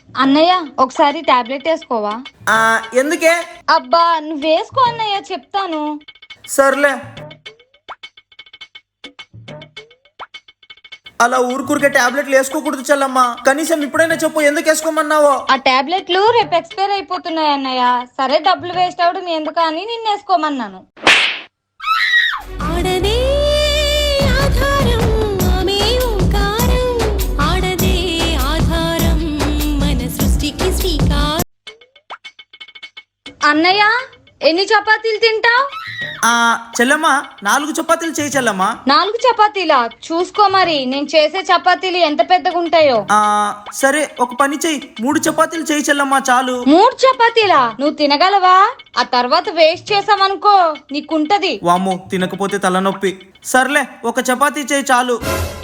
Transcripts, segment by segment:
అన్నయ్య ఒకసారి టాబ్లెట్ వేసుకోవా? ఎందుకే? అబ్బా నువ్వు వేసుకో అన్నయ్య, చెప్తాను. సర్లే. అలా ఊరుకూరికే టాబ్లెట్లు వేసుకోకూడదు చెల్లమ్మ. కనీసం ఇప్పుడైనా చెప్పు, ఎందుకు వేసుకోమన్నావో? ఆ టాబ్లెట్లు రేపు ఎక్స్పైర్ అయిపోతున్నాయి అన్నయ్య. సరే డబ్బులు వేస్ట్ అవడం ఎందుకు అని నిన్ను వేసుకోమన్నాను. అన్నయ్య ఎన్ని చపాతీలు తింటావు? చెల్లమ్మ 4 చపాతీలు చేయి చెల్లమ్మ. 4 చపాతీలా? చూసుకో మరి, నేను చేసే చపాతీలు ఎంత పెద్దగా ఉంటాయో. సరే ఒక పని చెయ్యి, 3 చపాతీలు చేయి చెల్లమ్మ, చాలు. 3 చపాతీలా? నువ్వు తినగలవా? ఆ తర్వాత వేస్ట్ చేసావనుకో నీకుంటది. వామ్మో, తినకపోతే తలనొప్పి. సర్లే ఒక చపాతీ చేయి చాలు.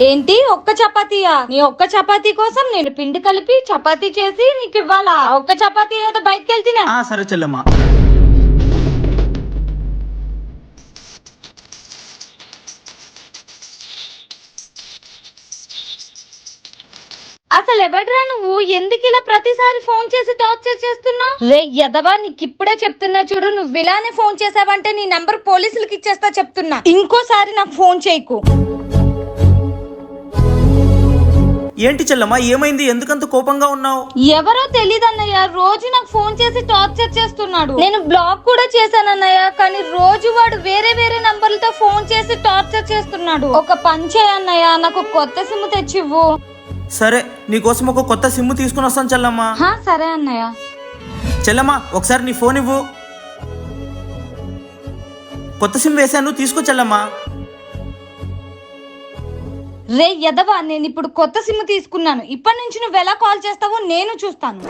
ఏంటి ఒక్క చపాతీయా? నీ ఒక్క చపాతీ కోసం నేను పిండి కలిపి చపాతీ చేసి నీకు ఇవ్వాలా? ఒక్క చపాతీ ఏదో బయటకు వెళ్తున్నా. సరే చెల్లమ్మ. అసలు ఎవడ్రా నువ్వు? ఎందుకు ఇలా ప్రతిసారి ఫోన్ చేసి టార్చర్ చేస్తున్నావు? రే యదవా, నీకు ఇప్పుడే చెప్తున్నా చూడు, నువ్వు ఇలానే ఫోన్ చేసావంటే నీ నంబర్ పోలీసులకి ఇచ్చేస్తా చెప్తున్నా. ఇంకోసారి నాకు ఫోన్ చేయకు. ఏంటి చెల్లమ్మ, ఏమైంది? ఎందుకంత కోపంగా ఉన్నావు? ఎవరో తెలీదన్నయ్య, రోజు నాకు ఫోన్ చేసి టార్చర్ చేస్తున్నాడు. నేను బ్లాక్ కూడా చేశానన్నయ్య, కానీ రోజు వాడు వేరే వేరే నంబర్లతో ఫోన్ చేసి టార్చర్ చేస్తున్నాడు. ఒక పని చేయన్నయ్య, నాకు కొత్త సిమ్ తెచ్చివ్వు. సరే, నీకోసం ఒక కొత్త సిమ్ తీసుకుని వస్తాను చెల్లమ్మ. సరే అన్నయ్య. చెల్లమ్మ ఒకసారి నీ ఫోన్ ఇవ్వు. కొత్త సిమ్ వేసాను, తీసుకో చెల్లమ్మ. రే యదవా, నేను ఇప్పుడు కొత్త సిమ్ తీసుకున్నాను. ఇప్పటి నుంచి నువ్వు ఎలా కాల్ చేస్తావో నేను చూస్తాను.